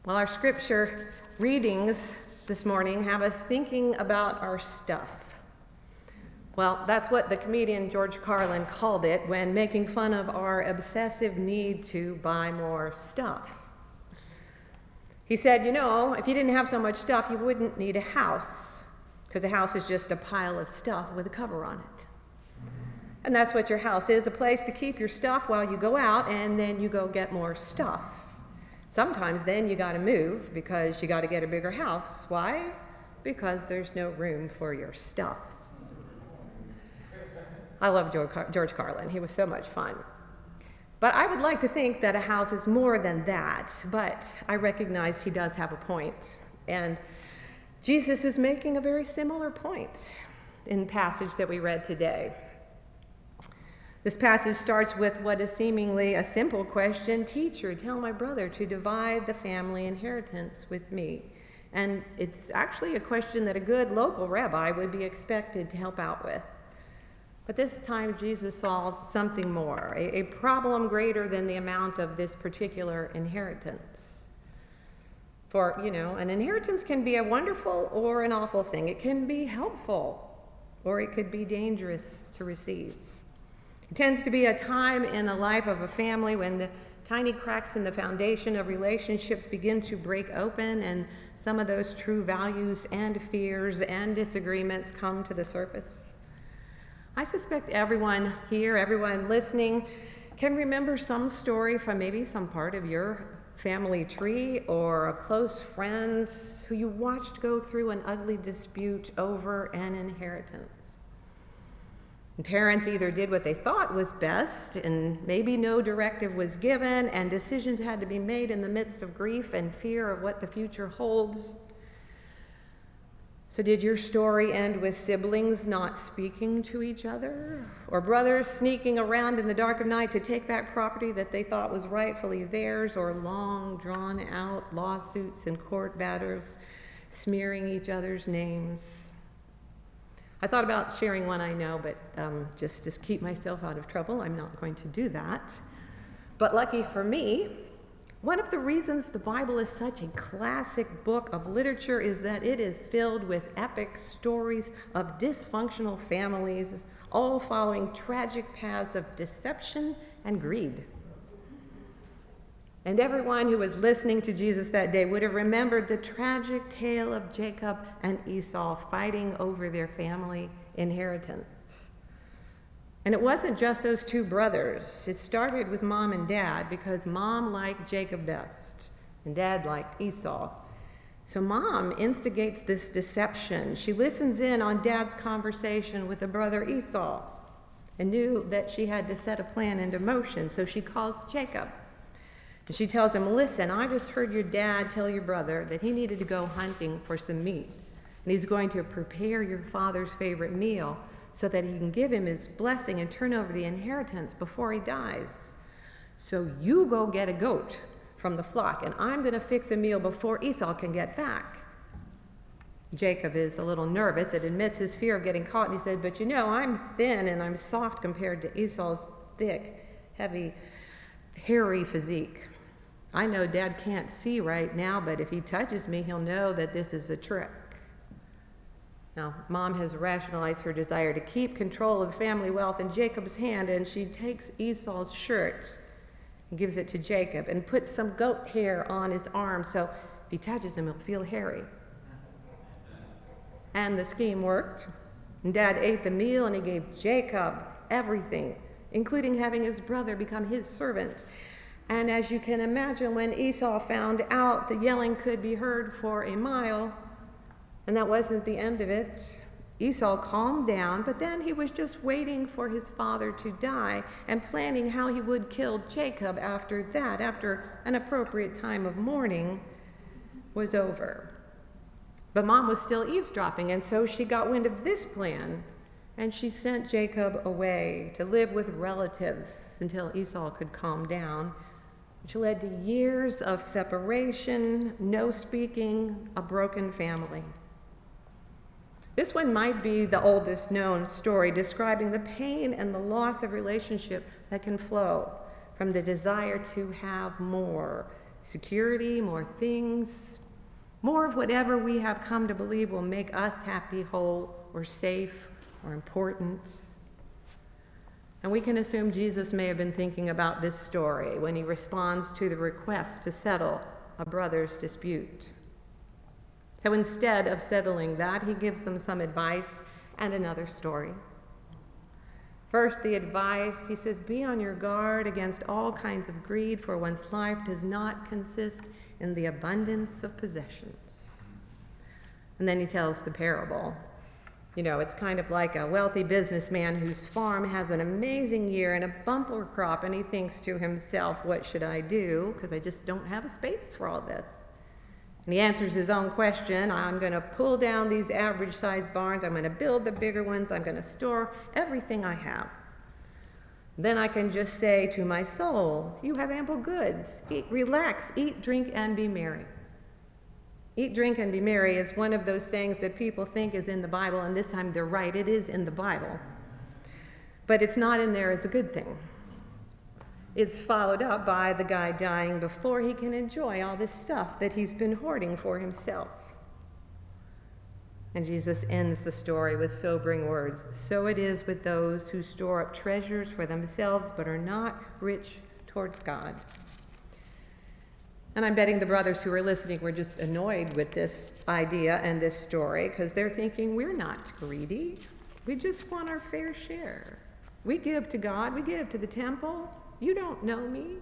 Well, our scripture readings this morning have us thinking about our stuff. Well, that's what the comedian George Carlin called it when making fun of our obsessive need to buy more stuff. He said, if you didn't have so much stuff, you wouldn't need a house, because a house is just a pile of stuff with a cover on it. And that's what your house is, a place to keep your stuff while you go out, and then you go get more stuff. Sometimes then you got to move because you got to get a bigger house. Why? Because there's no room for your stuff. I love George Carlin. He was so much fun. But I would like to think that a house is more than that, but I recognize he does have a point. And Jesus is making a very similar point in the passage that we read today. This passage starts with what is seemingly a simple question: Teacher, tell my brother to divide the family inheritance with me. And it's actually a question that a good local rabbi would be expected to help out with. But this time Jesus saw something more, a problem greater than the amount of this particular inheritance. For, an inheritance can be a wonderful or an awful thing. It can be helpful, or it could be dangerous to receive. It tends to be a time in the life of a family when the tiny cracks in the foundation of relationships begin to break open, and some of those true values and fears and disagreements come to the surface. I suspect everyone here, everyone listening, can remember some story from maybe some part of your family tree or a close friends who you watched go through an ugly dispute over an inheritance. Parents either did what they thought was best, and maybe no directive was given, and decisions had to be made in the midst of grief and fear of what the future holds. So did your story end with siblings not speaking to each other, or brothers sneaking around in the dark of night to take back property that they thought was rightfully theirs, or long drawn-out lawsuits and court battles smearing each other's names? I thought about sharing one I know, but just to keep myself out of trouble, I'm not going to do that. But lucky for me, one of the reasons the Bible is such a classic book of literature is that it is filled with epic stories of dysfunctional families, all following tragic paths of deception and greed. And everyone who was listening to Jesus that day would have remembered the tragic tale of Jacob and Esau fighting over their family inheritance. And it wasn't just those two brothers. It started with mom and dad, because mom liked Jacob best and dad liked Esau. So mom instigates this deception. She listens in on dad's conversation with the brother Esau and knew that she had to set a plan into motion. So she calls Jacob. And she tells him, listen, I just heard your dad tell your brother that he needed to go hunting for some meat. And he's going to prepare your father's favorite meal so that he can give him his blessing and turn over the inheritance before he dies. So you go get a goat from the flock, and I'm going to fix a meal before Esau can get back. Jacob is a little nervous and admits his fear of getting caught. And he said, but I'm thin and I'm soft compared to Esau's thick, heavy, hairy physique. I know Dad can't see right now, but if he touches me, he'll know that this is a trick. Now, Mom has rationalized her desire to keep control of the family wealth in Jacob's hand, and she takes Esau's shirt and gives it to Jacob and puts some goat hair on his arm so if he touches him, he'll feel hairy. And the scheme worked. And Dad ate the meal, and he gave Jacob everything, including having his brother become his servant. And as you can imagine, when Esau found out, the yelling could be heard for a mile. And that wasn't the end of it. Esau calmed down, but then he was just waiting for his father to die and planning how he would kill Jacob after that, after an appropriate time of mourning was over. But Mom was still eavesdropping, and so she got wind of this plan, and she sent Jacob away to live with relatives until Esau could calm down, which led to years of separation, no speaking, a broken family. This one might be the oldest known story describing the pain and the loss of relationship that can flow from the desire to have more security, more things, more of whatever we have come to believe will make us happy, whole, or safe, or important. And we can assume Jesus may have been thinking about this story when he responds to the request to settle a brother's dispute. So instead of settling that, he gives them some advice and another story. First, the advice, he says, be on your guard against all kinds of greed, for one's life does not consist in the abundance of possessions. And then he tells the parable. You know, it's kind of like a wealthy businessman whose farm has an amazing year and a bumper crop, and he thinks to himself, what should I do? Because I just don't have a space for all this. And he answers his own question. I'm going to pull down these average-sized barns. I'm going to build the bigger ones. I'm going to store everything I have. Then I can just say to my soul, you have ample goods. Eat, relax, eat, drink, and be merry. Eat, drink, and be merry is one of those sayings that people think is in the Bible, and this time they're right. It is in the Bible. But it's not in there as a good thing. It's followed up by the guy dying before he can enjoy all this stuff that he's been hoarding for himself. And Jesus ends the story with sobering words. So it is with those who store up treasures for themselves but are not rich towards God. And I'm betting the brothers who are listening were just annoyed with this idea and this story because they're thinking, we're not greedy. We just want our fair share. We give to God. We give to the temple. You don't know me.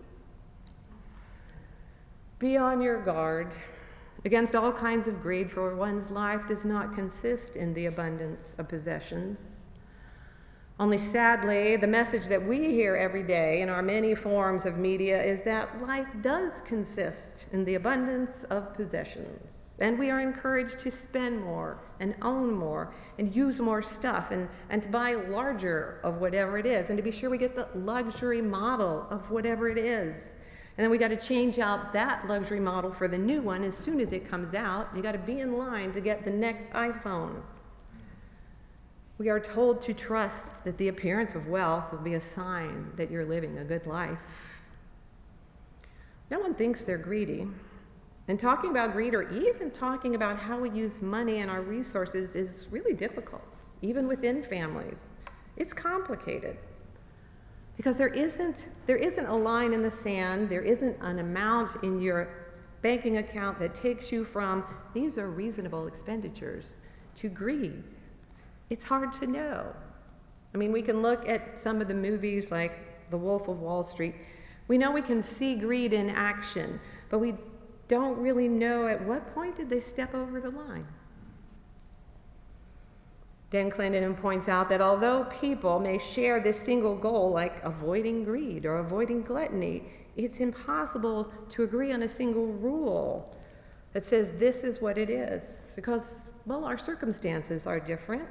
Be on your guard against all kinds of greed, for one's life does not consist in the abundance of possessions. Only sadly, the message that we hear every day in our many forms of media is that life does consist in the abundance of possessions. And we are encouraged to spend more and own more and use more stuff and to buy larger of whatever it is and to be sure we get the luxury model of whatever it is. And then we got to change out that luxury model for the new one as soon as it comes out. You got to be in line to get the next iPhone. We are told to trust that the appearance of wealth will be a sign that you're living a good life. No one thinks they're greedy. And talking about greed or even talking about how we use money and our resources is really difficult, even within families. It's complicated because there isn't a line in the sand, there isn't an amount in your banking account that takes you from these are reasonable expenditures to greed. It's hard to know. I mean, we can look at some of the movies like The Wolf of Wall Street. We know we can see greed in action, but we don't really know at what point did they step over the line. Dan Clendenin points out that although people may share this single goal, like avoiding greed or avoiding gluttony, it's impossible to agree on a single rule that says this is what it is. Because, well, our circumstances are different.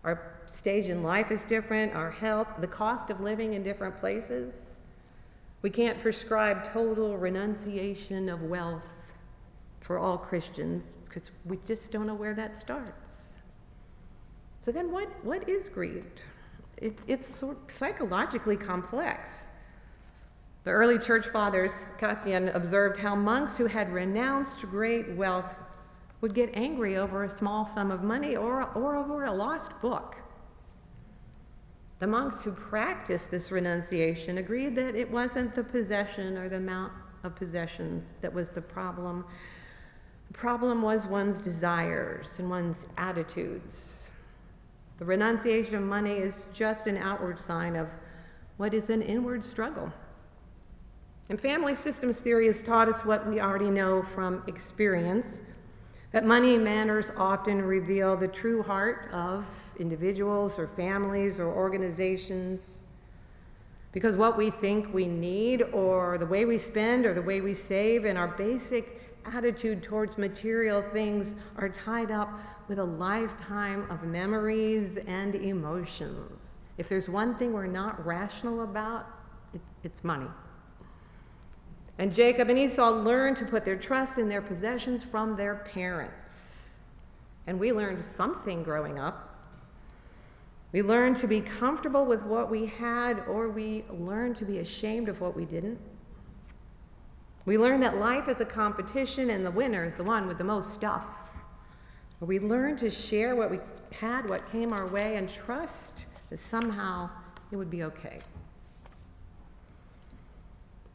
Our stage in life is different. Our health, the cost of living in different places. We can't prescribe total renunciation of wealth for all Christians because we just don't know where that starts. So then what is greed? It's sort of psychologically complex. The early church fathers, Cassian, observed how monks who had renounced great wealth would get angry over a small sum of money or over a lost book. The monks who practiced this renunciation agreed that it wasn't the possession or the amount of possessions that was the problem. The problem was one's desires and one's attitudes. The renunciation of money is just an outward sign of what is an inward struggle. And family systems theory has taught us what we already know from experience, that money matters often reveal the true heart of individuals or families or organizations, because what we think we need or the way we spend or the way we save and our basic attitude towards material things are tied up with a lifetime of memories and emotions. If there's one thing we're not rational about, it's money. And Jacob and Esau learned to put their trust in their possessions from their parents. And we learned something growing up. We learned to be comfortable with what we had, or we learned to be ashamed of what we didn't. We learn that life is a competition and the winner is the one with the most stuff. We learn to share what we had, what came our way, and trust that somehow it would be okay.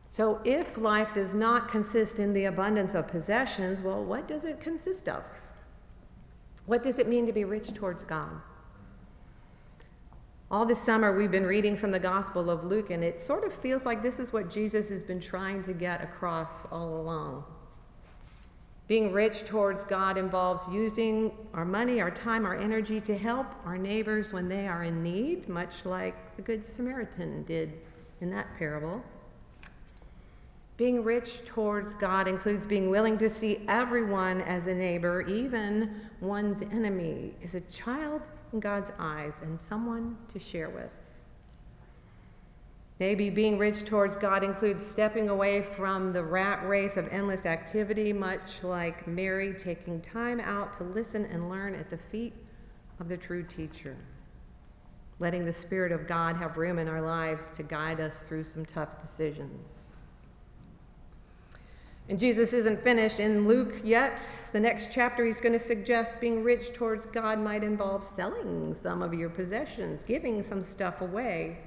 So if life does not consist in the abundance of possessions, well, what does it consist of? What does it mean to be rich towards God? All this summer we've been reading from the Gospel of Luke, and it sort of feels like this is what Jesus has been trying to get across all along. Being rich towards God involves using our money, our time, our energy to help our neighbors when they are in need, much like the Good Samaritan did in that parable. Being rich towards God includes being willing to see everyone as a neighbor, even one's enemy, as a child in God's eyes and someone to share with. Maybe being rich towards God includes stepping away from the rat race of endless activity, much like Mary taking time out to listen and learn at the feet of the true teacher. Letting the Spirit of God have room in our lives to guide us through some tough decisions. And Jesus isn't finished in Luke yet. The next chapter he's going to suggest being rich towards God might involve selling some of your possessions, giving some stuff away,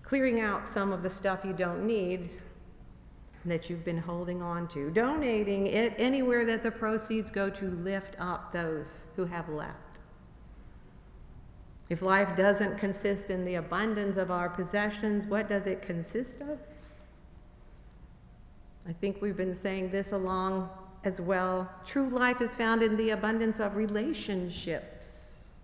clearing out some of the stuff you don't need that you've been holding on to, donating it anywhere that the proceeds go to lift up those who have left. If life doesn't consist in the abundance of our possessions, what does it consist of? I think we've been saying this along as well. True life is found in the abundance of relationships,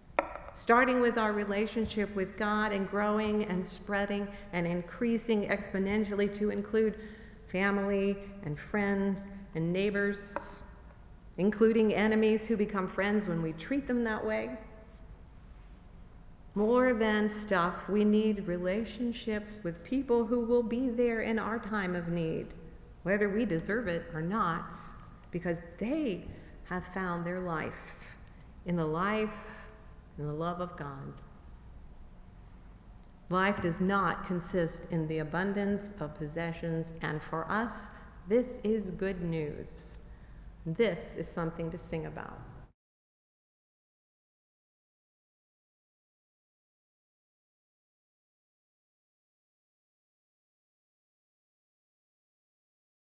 starting with our relationship with God and growing and spreading and increasing exponentially to include family and friends and neighbors, including enemies who become friends when we treat them that way. More than stuff, we need relationships with people who will be there in our time of need, whether we deserve it or not, because they have found their life in the love of God. Life does not consist in the abundance of possessions, and for us, this is good news. This is something to sing about.